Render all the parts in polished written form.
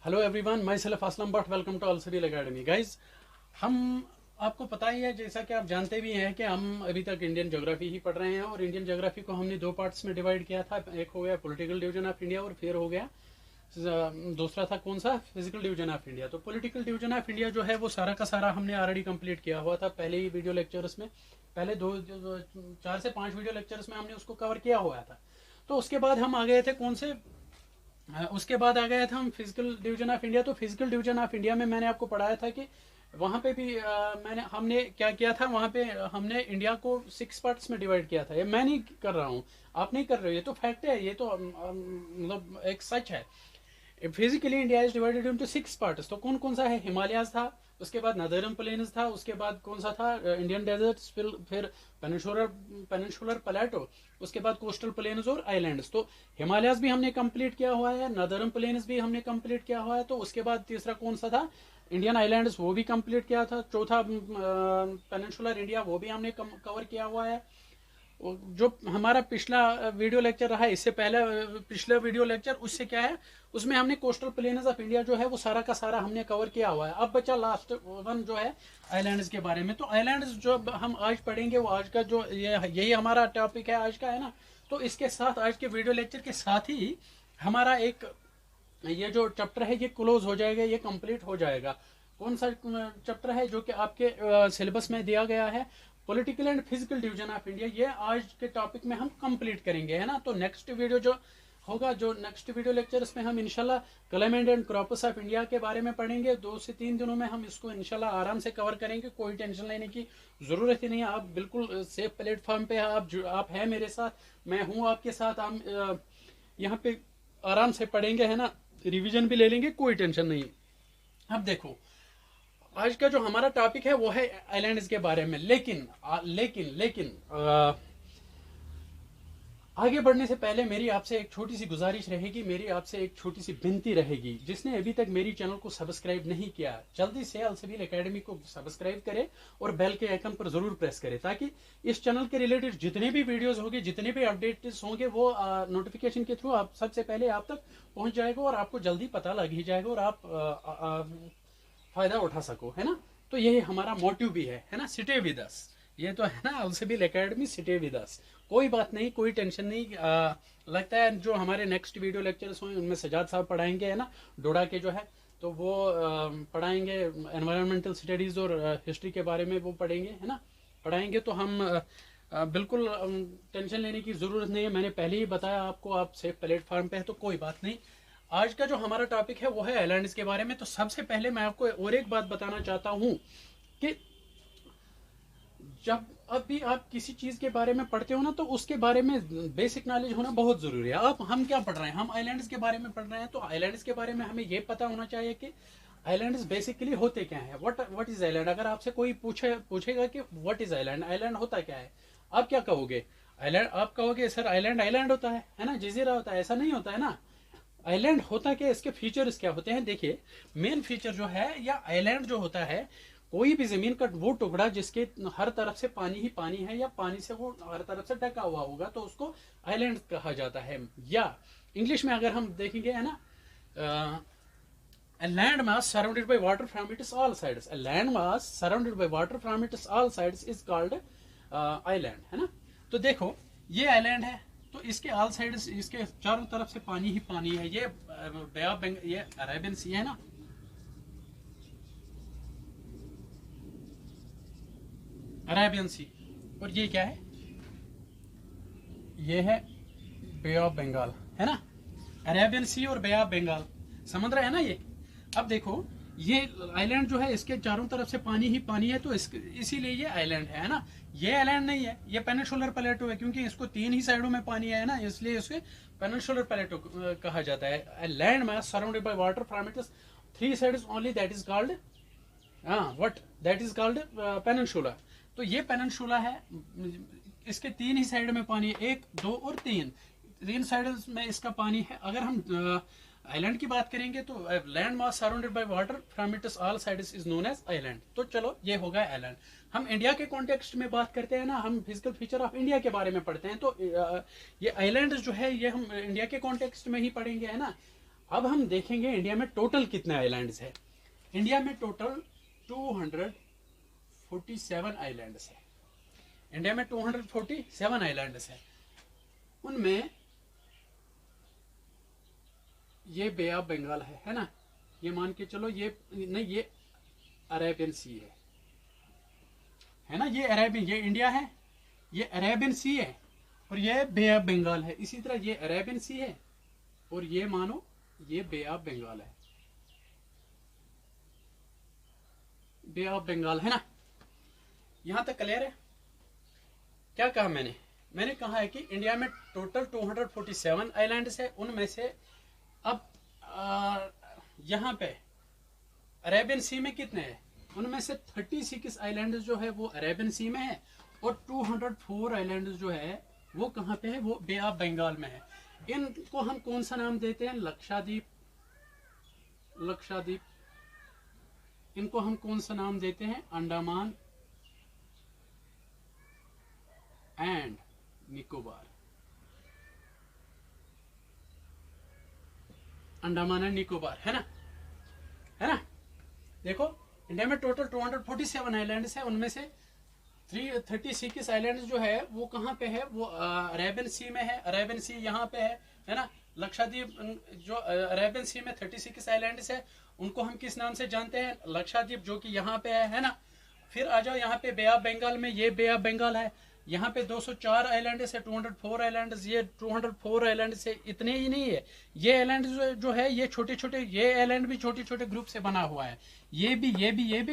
Hello everyone, my self Aslam but welcome to अल्सरील academy. Guys, हम आपको पता ही है, जैसा कि आप जानते भी हैं, कि हम अभी तक इंडियन ज्योग्राफी ही पढ़ रहे हैं। और इंडियन ज्योग्राफी को हमने दो पार्ट्स में डिवाइड किया था। एक हो गया पॉलिटिकल डिवीजन ऑफ इंडिया और फिर हो गया दूसरा था कौन सा, फिजिकल डिवीजन ऑफ इंडिया। तो पॉलिटिकल डिवीजन ऑफ इंडिया जो है वो सारा का सारा हमने ऑलरेडी कंप्लीट किया हुआ था पहले ही वीडियो लेक्चर्स में। पहले 4 से 5 वीडियो लेक्चर्स में हमने उसको कवर किया हुआ था। तो उसके बाद हम आ गए थे कौन से, उसके बाद आ गए थे हम फिजिकल डिवीजन ऑफ इंडिया। तो फिजिकल डिवीजन ऑफ इंडिया में मैंने आपको पढ़ाया था कि वहाँ पे भी हमने क्या किया था, वहाँ पे हमने इंडिया को 6 पार्ट्स में डिवाइड किया था। ये मैं नहीं कर रहा हूँ, आप नहीं कर रहे हो, ये तो फैक्ट है, ये तो मतलब एक सच है। Physically India is divided into 6 parts. तो कौन कौन सा है, हिमालयाज था, उसके बाद नदर्न प्लेन्स था, उसके बाद कौन सा था, इंडियन डेजर्ट्स, फिर पेनिनसुलर प्लेटो, उसके बाद कोस्टल प्लेन्स और आइलैंड्स। तो हिमालयाज भी हमने कंप्लीट किया हुआ है, नदर्न प्लेन्स भी हमने कंप्लीट किया हुआ है। तो उसके बाद तीसरा कौन सा था, इंडियन आइलैंड्स, वो भी कंप्लीट किया था। चौथा पेनिनसुलर इंडिया, वो भी हमने कवर किया हुआ है। जो हमारा पिछला वीडियो लेक्चर रहा है, इससे पहले पिछला वीडियो लेक्चर, उससे क्या है, उसमें हमने कोस्टल प्लेन्स ऑफ इंडिया जो है वो सारा का सारा हमने कवर किया हुआ है। अब बचा लास्ट वन जो है आइलैंड्स के बारे में। तो आइलैंड्स जो हम आज पढ़ेंगे वो आज का जो यही हमारा टॉपिक है आज का, है ना। तो इसके साथ आज के वीडियो लेक्चर के साथ ही हमारा एक ये जो चैप्टर है ये क्लोज हो जाएगा, ये कंप्लीट हो जाएगा। कौन सा चैप्टर है जो कि आपके सिलेबस में दिया गया है, political and physical division of India. ये आज के टॉपिक में हम कंप्लीट करेंगे, है ना। तो नेक्स्ट वीडियो जो होगा, जो नेक्स्ट वीडियो लेक्चर, इसमें हम इंशाल्लाह climate and crops of India के बारे में पढ़ेंगे। 2 से 3 दिनों में हम इसको इंशाल्लाह आराम से कवर करेंगे, कोई टेंशन लेने की ज़रूरत ही नहीं है। आप बिल्कुल सेफ प्लेटफॉर्म पे आप हैं मेरे साथ, मैं हूँ आपके साथ। हम यहाँ पे आराम से पढ़ेंगे, है ना, रिविजन भी ले लेंगे, कोई टेंशन नहीं। अब देखो, आज का जो हमारा टॉपिक है वो है आइलैंड्स के बारे में। लेकिन आगे बढ़ने से पहले मेरी आपसे एक छोटी सी गुजारिश रहेगी, मेरी आपसे एक छोटी सी विनती रहेगी। जिसने अभी तक मेरी चैनल को सब्सक्राइब नहीं किया, जल्दी से अलसबील एकेडमी को सब्सक्राइब करे और बेल के आइकन पर जरूर प्रेस करे, ताकि इस चैनल के रिलेटेड जितने भी वीडियोस होंगे, जितने भी अपडेट्स होंगे, वो नोटिफिकेशन के थ्रू आप सबसे पहले आप तक पहुंच जाएगा और आपको जल्दी पता लग ही जाएगा और आप फायदा उठा सको, है ना। तो यही हमारा मोटिव भी है ना, सिटे विद अस। ये तो है ना, अलसबील एकेडमी, सिटे विद अस। कोई बात नहीं, कोई टेंशन नहीं। लगता है जो हमारे नेक्स्ट वीडियो लेक्चर्स होंगे उनमें सजाद साहब पढ़ाएंगे, है ना, डोडा के जो है, तो वो पढ़ाएंगे एनवायरमेंटल स्टडीज़ और हिस्ट्री के बारे में वो पढ़ेंगे, है ना, पढ़ाएंगे। तो हम बिल्कुल टेंशन लेने की ज़रूरत नहीं है। मैंने पहले ही बताया आपको, आप सेफ प्लेटफॉर्म पे है, तो कोई बात नहीं। आज का जो हमारा टॉपिक है वो है आइलैंड्स के बारे में। तो सबसे पहले मैं आपको और एक बात बताना चाहता हूँ कि जब अभी आप किसी चीज के बारे में पढ़ते हो ना, तो उसके बारे में बेसिक नॉलेज होना बहुत जरूरी है। अब हम क्या पढ़ रहे हैं, हम आइलैंड्स के बारे में पढ़ रहे हैं। तो आइलैंड्स के बारे में हमें यह पता होना चाहिए कि आइलैंड्स बेसिकली होते क्या है। What is island. अगर आपसे कोई पूछेगा कि व्हाट इज आइलैंड, आइलैंड होता क्या है, आप क्या कहोगे। आइलैंड, आप कहोगे सर आइलैंड आइलैंड होता है ना, जजीरा होता है। ऐसा नहीं होता है ना। आइलैंड होता क्या, इसके फीचर्स क्या होते हैं। देखिए, मेन फीचर जो है, या आइलैंड जो होता है, कोई भी जमीन का वो टुकड़ा जिसके हर तरफ से पानी ही पानी है, या पानी से वो हर तरफ से ढका हुआ होगा, तो उसको आइलैंड कहा जाता है। या इंग्लिश में अगर हम देखेंगे, है ना, a landmass surrounded by water from its all sides, a landmass surrounded by water from its all sides is called island, है ना। तो देखो, ये आइलैंड है, तो इसके ऑल साइड, इसके चारों तरफ से पानी ही पानी है। ये बे ऑफ बंगाल, ये अरेबियन सी है ना, अरेबियन सी। और ये क्या है, ये है बे ऑफ बंगाल, है ना। अरेबियन सी और बे ऑफ बंगाल समुद्र है ना ये। अब देखो, ये आइलैंड जो है, इसके चारों तरफ से पानी ही पानी है, तो इसीलिए ये आइलैंड है ना। ये आइलैंड नहीं है, ये पेनिनसुलर प्लेटो है, क्योंकि इसको 3 ही साइडों में पानी है ना, इसलिए इसके पेनिनसुलर प्लेटो कहा जाता है। Land mass surrounded by water from its 3 sides only, that is called what, that is called peninsula. तो ये पेनिनसुला है, इसके 3 ही साइड में पानी है, 1, 2 और 3 साइड में इसका पानी है। अगर हम आइलैंड की बात करेंगे तो land mass surrounded by water from its all sides is known as island. तो चलो, ये होगा आइलैंड। हम इंडिया के कॉन्टेक्स्ट में बात करते हैं ना, हम फिजिकल फीचर ऑफ इंडिया के बारे में पढ़ते हैं, तो ये आइलैंड जो है ये हम इंडिया के कॉन्टेक्स्ट में ही पढ़ेंगे, है ना। अब हम देखेंगे इंडिया में टोटल कितने आइलैंड्स है। इंडिया में टोटल 247 आइलैंड्स है। इंडिया में 247 आइलैंड्स है। उनमें ये बे ऑफ बंगाल है ना, ये मान के चलो, ये नहीं, ये अरेबियन सी है ना, ये अरेबियन, ये इंडिया है, ये अरेबियन सी है, और ये बे ऑफ बंगाल है। इसी तरह ये अरेबियन सी है और ये मानो ये बे ऑफ बंगाल है, बे ऑफ बंगाल है ना। यहां तक क्लियर है? क्या कहा मैंने कहा है कि इंडिया में टोटल 247 आइलैंड्स है। उनमें से अब यहाँ पे अरेबियन सी में कितने हैं? उनमें से 36 आइलैंड जो है वो अरेबियन सी में है, और 204 आइलैंड जो है वो कहाँ पे है? वो बे ऑफ बंगाल में है। इनको हम कौन सा नाम देते हैं? लक्षद्वीप। लक्षद्वीप। इनको हम कौन सा नाम देते हैं? अंडमान एंड निकोबार। अंडमान एंड निकोबार, है ना, है ना। देखो इंडिया में टोटल 247 आइलैंड्स है। उनमें से 36 आइलैंड्स जो है वो कहाँ पे है? वो अरेबियन सी में है। अरेबियन सी यहाँ पे है ना। लक्षद्वीप जो अरेबियन सी में 36 आइलैंड्स है, उनको हम किस नाम से जानते हैं? लक्षद्वीप, जो कि यहाँ पे है ना। फिर आ जाओ यहाँ पे बे ऑफ बंगाल में, ये बे ऑफ बंगाल है। यहाँ पे 204 आइलैंड है, 204 आइलैंड, ये 204 आइलैंड से इतने ही नहीं है। ये आइलैंड जो है ये छोटे छोटे, ये आइलैंड भी छोटे छोटे ग्रुप से बना हुआ है। ये भी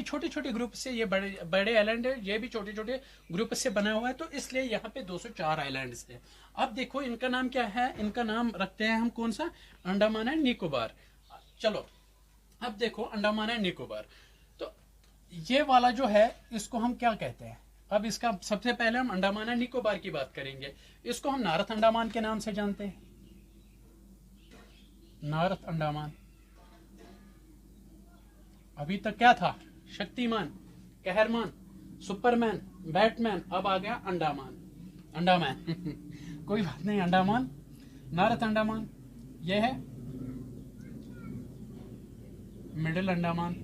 छोटे छोटे ग्रुप से, ये बड़े बड़े आइलैंड है, ये भी छोटे छोटे ग्रुप से बना हुआ है। तो इसलिए यहाँ पे 204 आइलैंड है। अब देखो इनका नाम क्या है? इनका नाम रखते हैं हम कौन सा? अंडमान एंड निकोबार। चलो अब देखो अंडमान एंड निकोबार, तो ये वाला जो है इसको हम क्या कहते हैं? अब इसका सबसे पहले हम अंडमान एंड निकोबार की बात करेंगे। इसको हम नॉर्थ अंडमान के नाम से जानते हैं। नॉर्थ अंडमान। अभी तक क्या था? Shaktimaan, Kahraman, Superman, Batman. अब आ गया अंडमान, अंडमान कोई बात नहीं, अंडमान, नॉर्थ अंडमान। यह है middle Andaman,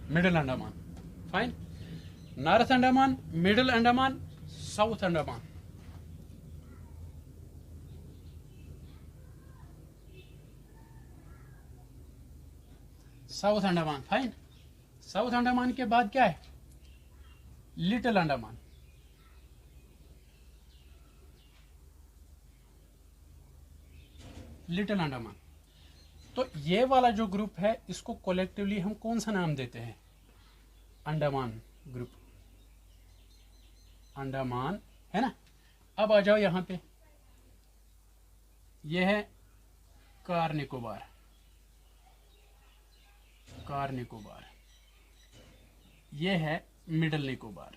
middle Andaman, fine. North Andaman, middle Andaman, south Andaman. South Andaman, fine. South Andaman के बाद क्या है? लिटिल अंडमान। लिटिल अंडमान। तो ये वाला जो ग्रुप है इसको कलेक्टिवली हम कौन सा नाम देते हैं? अंडमान ग्रुप, अंडमान, है ना। अब आ जाओ यहां पे, ये है कार निकोबार, कार निकोबार। ये है मिडिल निकोबार,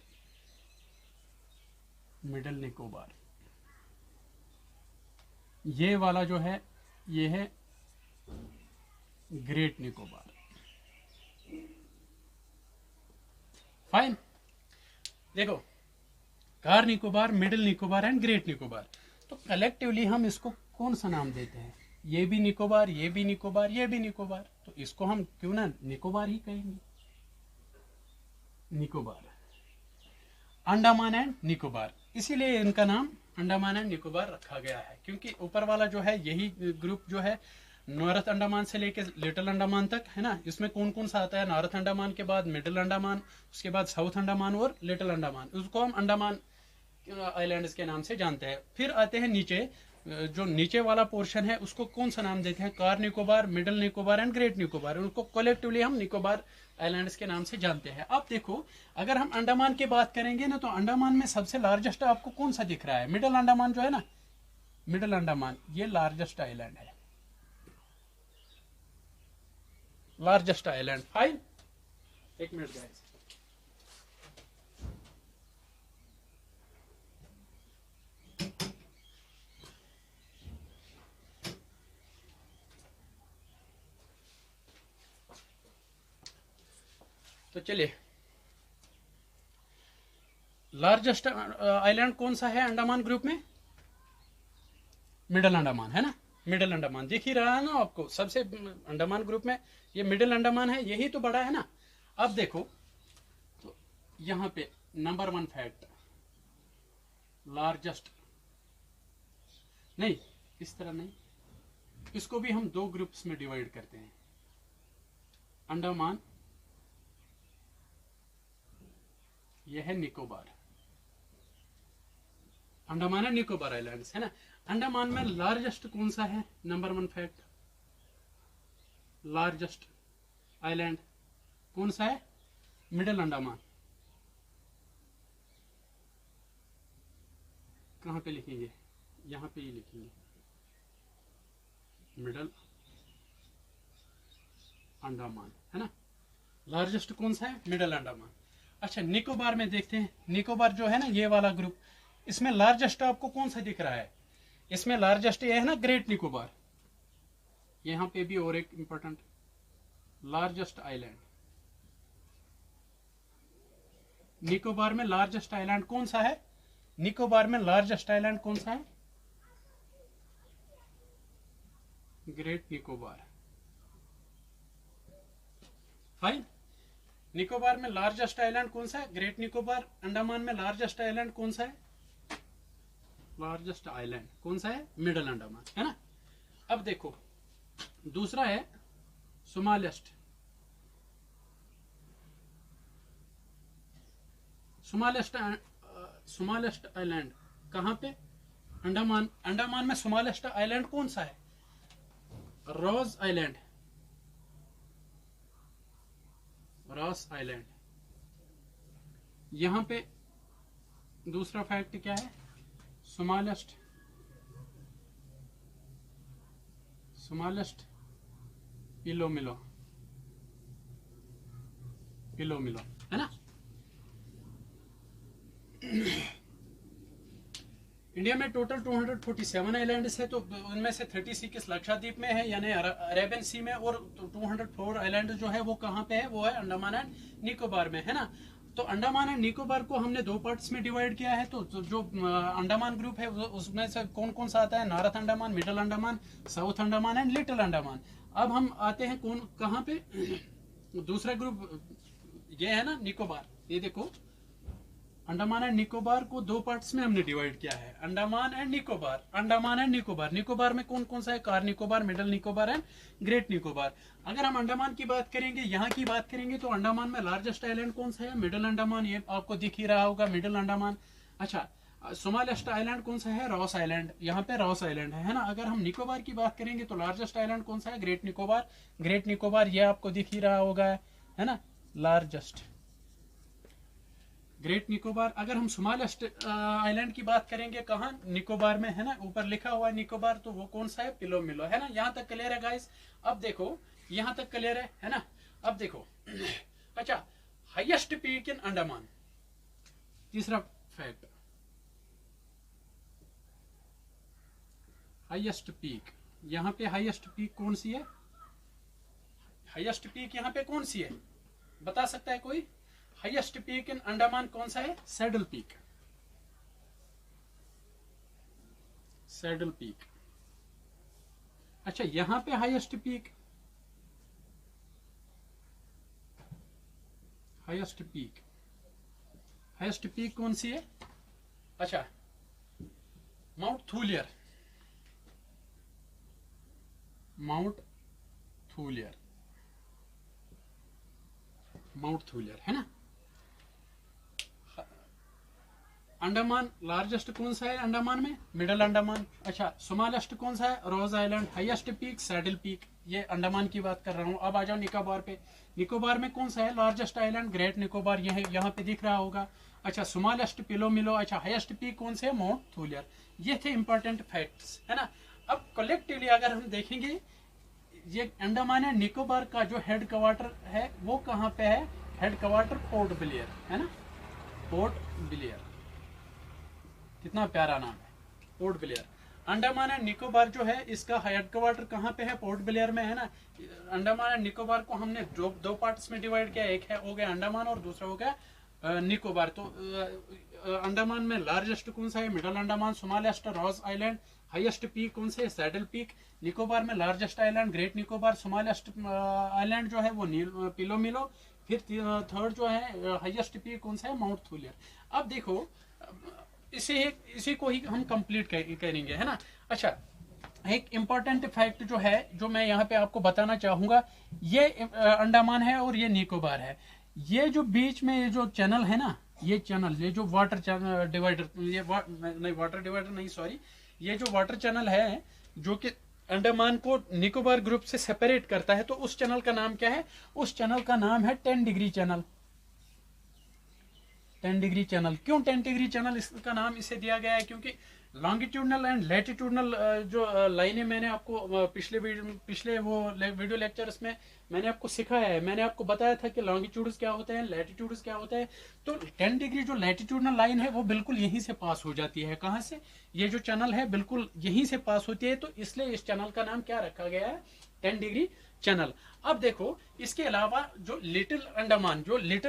मिडिल निकोबार। ये वाला जो है ये है ग्रेट निकोबार, फाइन। देखो car Nicobar, middle Nicobar and great Nicobar. तो कलेक्टिवली हम इसको कौन सा नाम देते हैं? ये भी निकोबार, ये भी निकोबार, ये भी निकोबार। तो इसको हम क्यों ना निकोबार ही कहेंगे, निकोबार। अंडमान एंड निकोबार, इसीलिए इनका नाम अंडमान एंड निकोबार रखा गया है, क्योंकि ऊपर वाला जो है यही ग्रुप जो है नॉर्थ अंडमान से लेके लिटिल अंडमान तक, है ना। इसमें कौन कौन सा आता है? नॉर्थ अंडमान के बाद मिडिल अंडमान, उसके बाद साउथ अंडमान और लिटिल अंडमान। उसको हम अंडमान आइलैंड्स के नाम से जानते हैं। फिर आते हैं नीचे, जो नीचे वाला पोर्शन है उसको कौन सा नाम देते हैं? Car Nicobar, middle Nicobar and great Nicobar. उनको कलेक्टिवली हम निकोबार आइलैंड्स के नाम से जानते हैं। अब देखो अगर हम अंडमान की बात करेंगे ना, तो अंडमान में सबसे लार्जेस्ट आपको कौन सा दिख रहा है? मिडिल अंडमान जो है ना, मिडिल अंडमान, ये लार्जेस्ट आइलैंड है, लार्जेस्ट आइलैंड, फाइन। एक मिनट गाइस, तो चलिए, लार्जेस्ट आइलैंड कौन सा है अंडमान ग्रुप में? मिडिल अंडमान, है ना। मिडिल अंडमान दिख ही रहा है ना आपको, सबसे अंडमान ग्रुप में ये मिडिल अंडमान है, यही तो बड़ा है ना। अब देखो तो यहाँ पे नंबर 1 फैक्ट, लार्जेस्ट, नहीं इस तरह नहीं, इसको भी हम 2 ग्रुप्स में डिवाइड करते हैं, अंडमान, यह है निकोबार, अंडमान एंड निकोबार आइलैंड्स है ना। अंडमान में लार्जेस्ट कौन सा है, नंबर 1 फैक्ट, लार्जेस्ट आइलैंड कौन सा है, मिडिल अंडमान। कहां पे लिखेंगे, यहां पे ही लिखेंगे, मिडिल अंडमान है ना, लार्जेस्ट कौन सा है, मिडिल अंडमान। अच्छा निकोबार में देखते हैं, निकोबार जो है ना ये वाला ग्रुप, इसमें लार्जेस्ट आपको कौन सा दिख रहा है, इसमें लार्जेस्ट ये है ना ग्रेट निकोबार, यहां पे भी और एक इंपॉर्टेंट, लार्जेस्ट आइलैंड, निकोबार में लार्जेस्ट आइलैंड कौन सा है, निकोबार में लार्जेस्ट आइलैंड कौन सा है, ग्रेट निकोबार, फाइन। निकोबार में लार्जेस्ट आइलैंड कौन सा है, ग्रेट निकोबार। अंडमान में लार्जेस्ट आइलैंड कौन सा है, लार्जेस्ट आइलैंड कौन सा है, मिडिल अंडमान है ना। अब देखो दूसरा है स्मॉलेस्ट, स्मॉलेस्ट आइलैंड कहां पे, अंडमान, अंडमान में स्मॉलेस्ट आइलैंड कौन सा है, रॉस आइलैंड, रॉस आइलैंड। यहां पे दूसरा फैक्ट क्या है, स्मॉलेस्ट, स्मॉलेस्ट पिलोमिलो, पिलोमिलो है ना। इंडिया में टोटल 247 आइलैंड्स है, तो उनमें से 36 लक्षद्वीप में है यानी अरेबियन सी में, और 204 आइलैंड जो है वो कहाँ पे है, वो है अंडमान एंड निकोबार में है ना। तो अंडमान एंड निकोबार को हमने 2 पार्ट्स में डिवाइड किया है। तो जो अंडमान ग्रुप है उसमें से कौन कौन सा आता है, north Andaman, middle Andaman, south Andaman and little Andaman. अब हम आते हैं कौन कहाँ पे, दूसरा ग्रुप ये है ना निकोबार, ये देखो अंडमान एंड निकोबार को 2 पार्ट्स में हमने डिवाइड किया है, अंडमान एंड निकोबार, अंडमान एंड निकोबार। निकोबार में कौन कौन सा है, car Nicobar, middle Nicobar and great Nicobar. अगर हम अंडमान की बात करेंगे, यहाँ की बात करेंगे, तो अंडमान में लार्जेस्ट आइलैंड कौन सा है, मिडिल अंडमान, ये आपको दिख ही रहा होगा मिडिल अंडमान। अच्छा स्मॉलेस्ट आइलैंड कौन सा है, रॉस आइलैंड, यहाँ पे रॉस आइलैंड है ना। अगर हम निकोबार की बात करेंगे तो लार्जेस्ट आइलैंड कौन सा है, ग्रेट निकोबार, ग्रेट निकोबार ये आपको दिख ही रहा होगा है ना, लार्जेस्ट ग्रेट निकोबार। अगर हम स्मॉलेस्ट आइलैंड की बात करेंगे, कहाँ, निकोबार में है ना, ऊपर लिखा हुआ है निकोबार, तो वो कौन सा है, पिलोमिलो है ना। यहाँ तक क्लियर है गाइस। अब देखो यहाँ तक क्लियर है ना। अब देखो अच्छा हाईएस्ट पीक इन अंडमान, तीसरा फैक्ट, हाईएस्ट पीक, यहाँ पे हाईएस्ट पीक कौन सी है, हाईएस्ट पीक यहाँ पे कौन सी है, बता सकता है कोई, हाईएस्ट पीक इन अंडमान कौन सा है, सैडल पीक, सैडल पीक। अच्छा यहां पे highest peak, highest peak, highest peak कौन सी है, अच्छा mount Thuillier, mount Thuillier, mount Thuillier है ना। अंडमान लार्जेस्ट कौन सा है अंडमान में, मिडिल अंडमान। अच्छा स्मॉलेस्ट कौन सा है, Ross island. Highest peak Saddle Peak, ये अंडमान की बात कर रहा हूँ। अब आ जाओ निकोबार पे, निकोबार में कौन सा है, लार्जेस्ट आइलैंड ग्रेट निकोबार, ये यहाँ पे दिख रहा होगा। अच्छा स्मॉलेस्ट पिलोमिलो। अच्छा हाईएस्ट पीक कौन से है, माउंट थूलियर। ये थे इंपॉर्टेंट फैक्ट्स है ना। अब कलेक्टिवली अगर हम देखेंगे, ये अंडमान एंड निकोबार का जो हेड क्वार्टर है वो कहाँ पे है, हेड क्वार्टर पोर्ट ब्लेयर है ना, पोर्ट ब्लेयर, कितना प्यारा नाम है, port Blair. Andaman and Nicobar जो है इसका हेडक्वार्टर कहाँ पे है, पोर्ट ब्लेयर में है ना। अंडमान एंड निकोबार को हमने दो पार्ट्स में डिवाइड किया, एक है हो गया अंडमान और दूसरा हो गया निकोबार। तो अंडमान में लार्जेस्ट कौन सा है? Middle Andaman, smallest Ross island, highest peak कौन से? Saddle Peak. निकोबार में largest island Great Nicobar, smallest island जो है वो पिलोमिलो, फिर थर्ड जो है हाईएस्ट पीक कौन सा है? माउंट थूलियर। अब देखो इसी को ही हम कंप्लीट करेंगे, है ना। अच्छा, एक इम्पॉर्टेंट फैक्ट जो है, जो मैं यहाँ पे आपको बताना चाहूंगा, ये अंडमान है और ये निकोबार है। ये जो बीच में ये जो चैनल है ना, ये चैनल, ये जो वाटर डिवाइडर, ये नहीं वाटर डिवाइडर नहीं, सॉरी, ये जो वाटर चैनल है जो कि अंडमान को निकोबार ग्रुप से सेपरेट करता है, तो उस चैनल का नाम क्या है? उस चैनल का नाम है 10 डिग्री चैनल। 10 degree channel. क्यों 10 डिग्री चैनल इसका नाम इसे दिया गया है? क्योंकि लॉन्गिट्यूडनल एंड लैटिट्यूडनल जो लाइनें मैंने आपको पिछले वो वीडियो लेक्चर्स में मैंने आपको सिखाया है, मैंने आपको बताया था कि लॉन्गिट्यूड्स क्या होते हैं, लैटिट्यूड्स क्या होता है। तो 10 डिग्री जो लैटिट्यूडनल लाइन है वो बिल्कुल यहीं से पास हो जाती है। कहाँ से? ये जो चैनल है बिल्कुल यहीं से पास होती है, तो इसलिए इस चैनल का नाम क्या रखा गया है? 10 डिग्री चैनल। अब देखो इसके अलावा जो लिटिल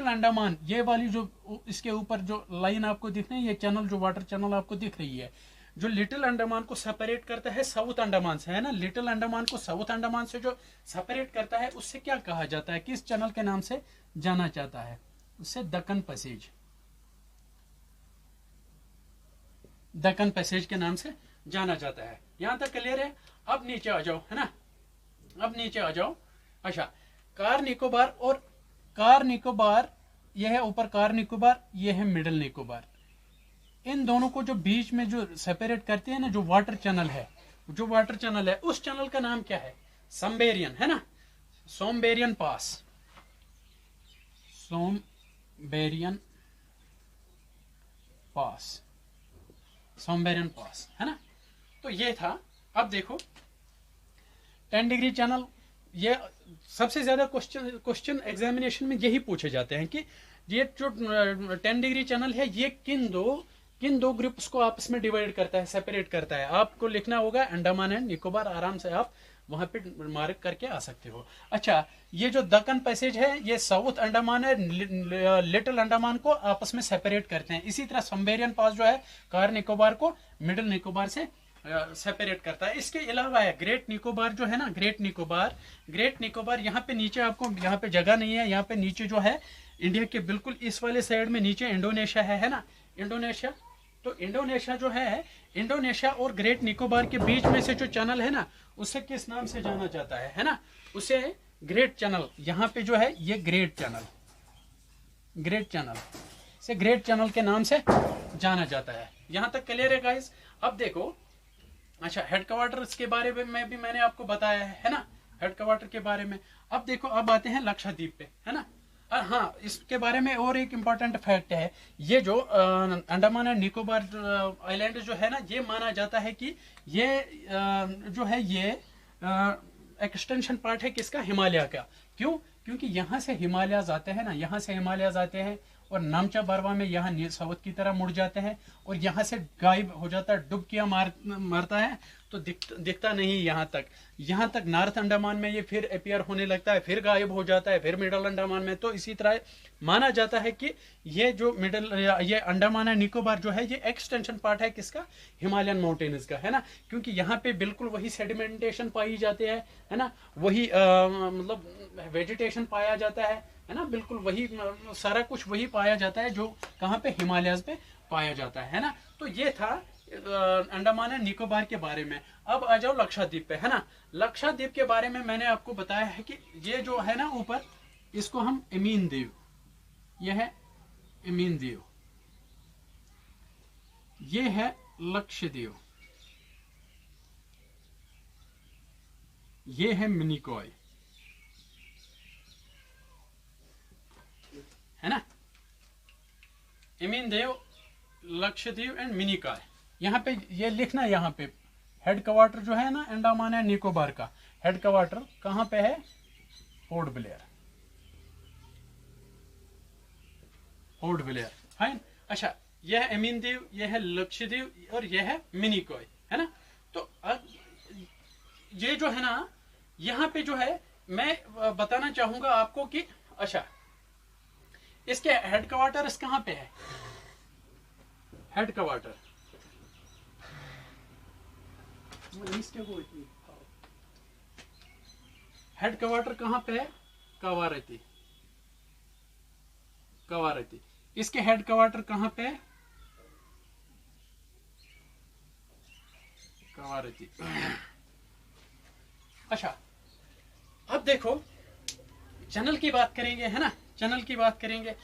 अंडमान, ये वाली जो इसके ऊपर जो लाइन आपको दिख रही है, ये चैनल जो वाटर चैनल आपको दिख रही है, जो लिटिल अंडमान को सेपरेट करता है साउथ अंडमान से, है ना। लिटिल अंडमान को साउथ अंडमान से जो सेपरेट करता है उससे क्या कहा जाता है? किस चैनल के नाम से जाना जाता है? उससे दक्कन पैसेज, दक्कन पैसेज के नाम से जाना जाता है। यहां तक क्लियर है? अब नीचे आ जाओ, है ना, अब नीचे आ जाओ। अच्छा, कार निकोबार और कार निकोबार, यह है ऊपर कार निकोबार, यह है मिडिल निकोबार। इन दोनों को जो बीच में जो सेपरेट करते हैं ना, जो वाटर चैनल है, उस चैनल का नाम क्या है? सोमबेरियन, है ना, सोमबेरियन पास, सोमबेरियन पास, है ना। तो ये था। अब देखो 10 डिग्री चैनल, ये सबसे ज्यादा क्वेश्चन एग्जामिनेशन में यही पूछे जाते हैं कि ये जो 10 डिग्री चैनल है ये किन दो ग्रुप्स को आपस में डिवाइड करता है, सेपरेट करता है। आपको लिखना होगा अंडमान एंड निकोबार, आराम से आप वहां पे मार्क करके आ सकते हो। अच्छा, ये जो दक्कन पैसेज है ये साउथ अंडमान है लिटिल अंडमान को आपस में सेपरेट करते हैं। इसी तरह सोमबेरियन पास जो है कार निकोबार को मिडिल निकोबार से सेपरेट करता है। इसके अलावा है ग्रेट निकोबार जो है ना, ग्रेट निकोबार यहाँ पे नीचे, आपको यहाँ पे जगह नहीं है, यहाँ पे नीचे जो है इंडिया के बिल्कुल इस वाले साइड में नीचे इंडोनेशिया है ना, इंडोनेशिया। तो इंडोनेशिया जो है, इंडोनेशिया और ग्रेट निकोबार के बीच में से जो चैनल है ना, उसे किस नाम से जाना जाता है ना, उसे ग्रेट चैनल। यहाँ पे जो है ये ग्रेट चैनल के नाम से जाना जाता है। यहाँ तक क्लियर है गाइस? अब देखो, अच्छा, हेडक्वार्टर्स के बारे में भी मैंने आपको बताया है ना, हेडक्वार्टर के बारे में। अब देखो, अब आते हैं लक्षद्वीप पे, है ना। हाँ, इसके बारे में और एक इम्पॉर्टेंट फैक्ट है, ये जो अंडमान एंड निकोबार आइलैंड जो है ना, ये माना जाता है कि ये जो है ये एक्सटेंशन पार्ट है किसका? हिमालय का। क्यों? क्योंकि यहाँ से हिमालयाज आते हैं ना, और नामचा बरवा में यहाँ साउथ की तरह मुड़ जाते हैं और यहाँ से गायब हो जाता है, डुबकियां मारता है, तो दिखता नहीं यहाँ तक नॉर्थ अंडमान में ये फिर अपीयर होने लगता है, फिर गायब हो जाता है, फिर मिडल अंडमान में। तो इसी तरह माना जाता है कि ये जो ये अंडमान एंड निकोबार जो है ये एक्सटेंशन पार्ट है किसका? हिमालयन माउंटेन्स का, है ना। क्योंकि यहाँ पे बिल्कुल वही सेडिमेंटेशन पाई जाती है ना, वही मतलब वेजिटेशन पाया जाता है ना, बिल्कुल वही सारा कुछ वही पाया जाता है जो कहाँ पे? हिमालयाज पे पाया जाता है ना। तो ये था अंडमान एंड निकोबार के बारे में। अब आ जाओ लक्षद्वीप पे, है ना। लक्षद्वीप के बारे में मैंने आपको बताया है कि ये जो है ना ऊपर, इसको हम एमीन द्वीप, यह है एमीन द्वीप, ये है लक्षद्वीप, ये है मिनिकॉय, है ना। एमीन द्वीप, लक्षद्वीप एंड मिनिकॉय। यहाँ पे ये लिखना, यहाँ पे हेडक्वार्टर जो है ना अंडमान एंड निकोबार का, हेडक्वार्टर कहाँ पे है? Port Blair, fine. अच्छा, यह है एमीन द्वीप, यह है लक्षद्वीप और यह है मिनिकॉय, है ना। तो ये जो है ना, यहाँ पे जो है मैं बताना चाहूंगा आपको कि अच्छा, इसके हेडक्वार्टर्स कहाँ पे है? हेड क्वार्टर हेड क्वार्टर कहाँ पे है? कवारती। कवारती। इसके हेड क्वार्टर कहाँ पे है? कवारती। अच्छा, अब देखो चैनल की बात करेंगे, है ना, चैनल की बात करेंगे।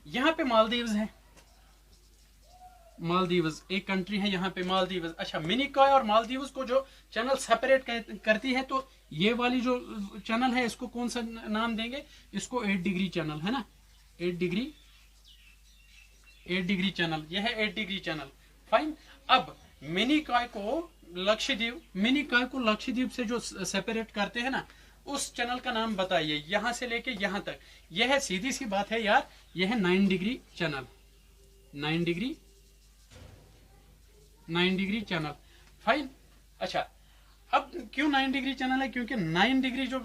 यहाँ पे मालदीव्स है, मालदीव्स एक कंट्री है यहाँ पे, मालदीव्स। अच्छा, मिनिकॉय और मालदीव्स को जो चैनल सेपरेट करती है, तो ये वाली जो चैनल है इसको कौन सा नाम देंगे? इसको 8 डिग्री चैनल, है ना, 8 डिग्री, 8 डिग्री चैनल, यह है 8 डिग्री चैनल। फाइन। अब मिनिकॉय को लक्षद्वीप, मिनिकॉय को लक्षद्वीप से जो सेपरेट करते हैं ना, उस चैनल का नाम बताइए, यहां से लेके यहां तक। यह है, सीधी सी बात है यार, यह है 9 degree channel, 9 degree, 9 degree channel. Fine. अच्छा, अब क्यों 9 डिग्री चैनल है? क्योंकि 9 डिग्री जो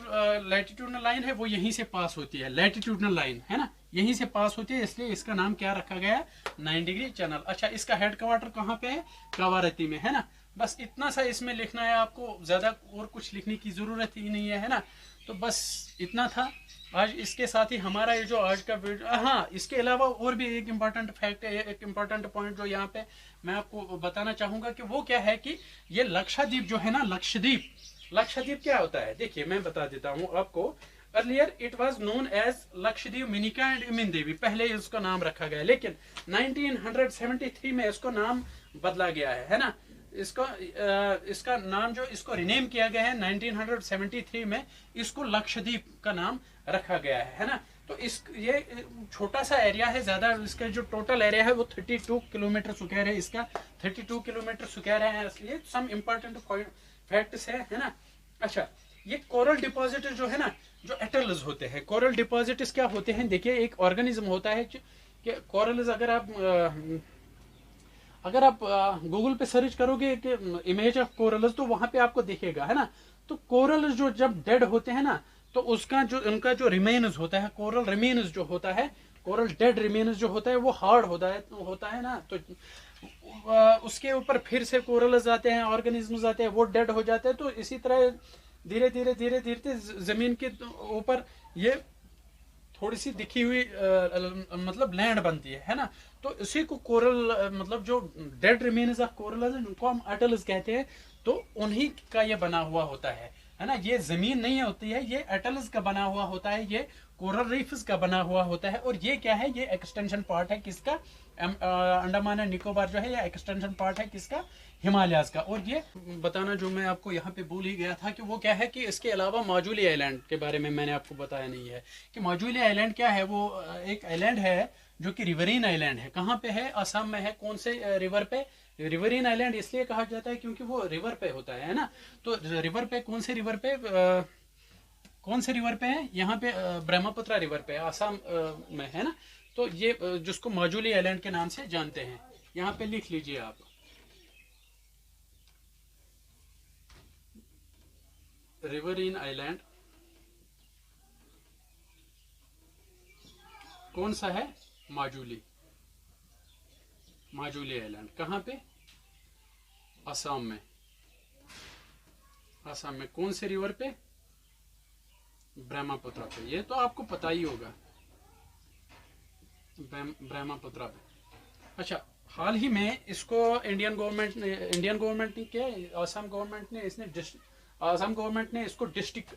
लैटिट्यूडनल लाइन है वो यहीं से पास होती है, लैटिट्यूडनल लाइन, है ना, यहीं से पास होती है, इसलिए इसका नाम क्या रखा गया है? 9 डिग्री चैनल। अच्छा, इसका हेड क्वार्टर कहाँ पे है? कवारती में, है ना। बस इतना सा इसमें लिखना है आपको, ज्यादा और कुछ लिखने की जरूरत ही नहीं है ना। तो बस इतना था आज। इसके साथ ही हमारा ये जो आज का वीडियो, हाँ, इसके अलावा और भी एक इम्पॉर्टेंट फैक्ट है, एक इम्पॉर्टेंट पॉइंट जो यहाँ पे मैं आपको बताना चाहूंगा कि वो क्या है कि ये लक्षद्वीप जो है ना, लक्षद्वीप, लक्षद्वीप क्या होता है? देखिए मैं बता देता हूँ आपको। Earlier it was known as Lakshadweep Minicoy and Amindivi, पहले इसका नाम रखा गया, लेकिन 1973 में इसको नाम बदला गया है ना। इसका नाम जो इसको रिनेम किया गया है 1973 में, इसको लक्षद्वीप का नाम रखा गया है ना। तो ये छोटा सा एरिया है, ज्यादा इसका जो टोटल एरिया है वो 32 किलोमीटर स्क्वायर है, इसका 32 किलोमीटर स्क्वायर है। ये सम इम्पोर्टेंट फैक्ट्स है ना। अच्छा, ये कोरल डिपॉजिट जो है ना, जो एटल्स होते हैं, कोरल डिपॉजिट्स क्या होते हैं? देखिए, एक ऑर्गेनिज्म होता है कि कोरल्स, अगर आप गूगल पे सर्च करोगे कि इमेज ऑफ कोरल्स, तो वहां पे आपको दिखेगा, है ना। तो कोरल्स जो जब डेड होते हैं ना, तो उनका जो रिमेन्स होता है, कोरल रिमेन्स जो होता है, कोरल डेड रिमेन्स जो होता है, वो हार्ड होता है ना। तो उसके ऊपर फिर से कोरल्स आते हैं, ऑर्गेनिज्म्स आते हैं, वो डेड हो जाते हैं। तो इसी तरह धीरे धीरे जमीन के ऊपर ये थोड़ी सी दिखी हुई मतलब लैंड बनती है ना। तो इसी को कोरल, मतलब जो डेड रिमेन्स ऑफ कोरल उनको हम एटल्स कहते हैं। तो उन्हीं का ये बना हुआ होता है ना। ये जमीन नहीं होती है, ये एटल्स का बना हुआ होता है, ये कोरल रीफ्स का बना हुआ होता है। और ये क्या है? ये एक्सटेंशन पार्ट है किसका? अंडमान एंड निकोबार जो है, ये एक्सटेंशन पार्ट है किसका? हिमालयाज का। और ये बताना जो मैं आपको यहाँ पे भूल ही गया था कि वो क्या है कि इसके अलावा माजुली आइलैंड के बारे में मैंने आपको बताया नहीं है कि माजुली आइलैंड क्या है। वो एक आइलैंड है जो कि रिवरीन आइलैंड है। कहाँ पे है? असम में है। कौन से रिवर पे? रिवरीन आइलैंड इसलिए कहा जाता है क्योंकि वो रिवर पे होता है ना। तो रिवर पे, कौन से रिवर पे, कौन से रिवर पे है? यहाँ पे ब्रह्मपुत्र रिवर पे, असम में, है ना। तो ये जिसको माजुली आइलैंड के नाम से जानते हैं, यहाँ पे लिख लीजिए आप, रिवरीन आइलैंड। कौन सा है? माजुली, माजुली आइलैंड। कहाँ पे? असम में। असम में कौन से रिवर पे? ब्रह्मपुत्र पे। ये तो आपको पता ही होगा, ब्रह्मपुत्र पे। अच्छा, हाल ही में इसको इंडियन गवर्नमेंट ने क्या, असम गवर्नमेंट ने असम गवर्नमेंट ने इसको डिस्ट्रिक्ट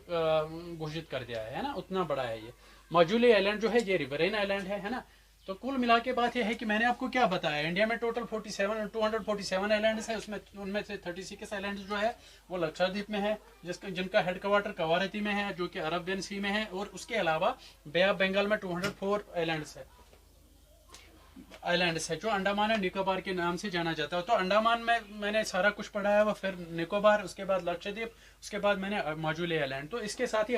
घोषित कर दिया है ना। उतना बड़ा है ये माजुली आइलैंड जो है, ये रिवरीन आइलैंड है ना। तो कुल मिला के बात यह है कि मैंने आपको क्या बताया, इंडिया में टोटल 247 आइलैंड्स है। उनमें से 36 आइलैंड्स जो है वो लक्षद्वीप में है, जिनका हेडक्वार्टर कवारती में है, जो कि अरबियन सी में है। और उसके अलावा बे ऑफ बंगाल में 204 आइलैंड्स है जो अंडमान एंड निकोबार के नाम से जाना जाता है। तो अंडमान में मैंने सारा कुछ पढ़ाया हुआ, फिर निकोबार, उसके बाद लक्षद्वीप, उसके बाद मैंने माजुली आइलैंड। तो इसके साथ ही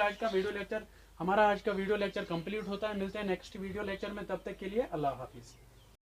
हमारा आज का वीडियो लेक्चर कंप्लीट होता है। मिलते हैं नेक्स्ट वीडियो लेक्चर में, तब तक के लिए अल्लाह हाफिज।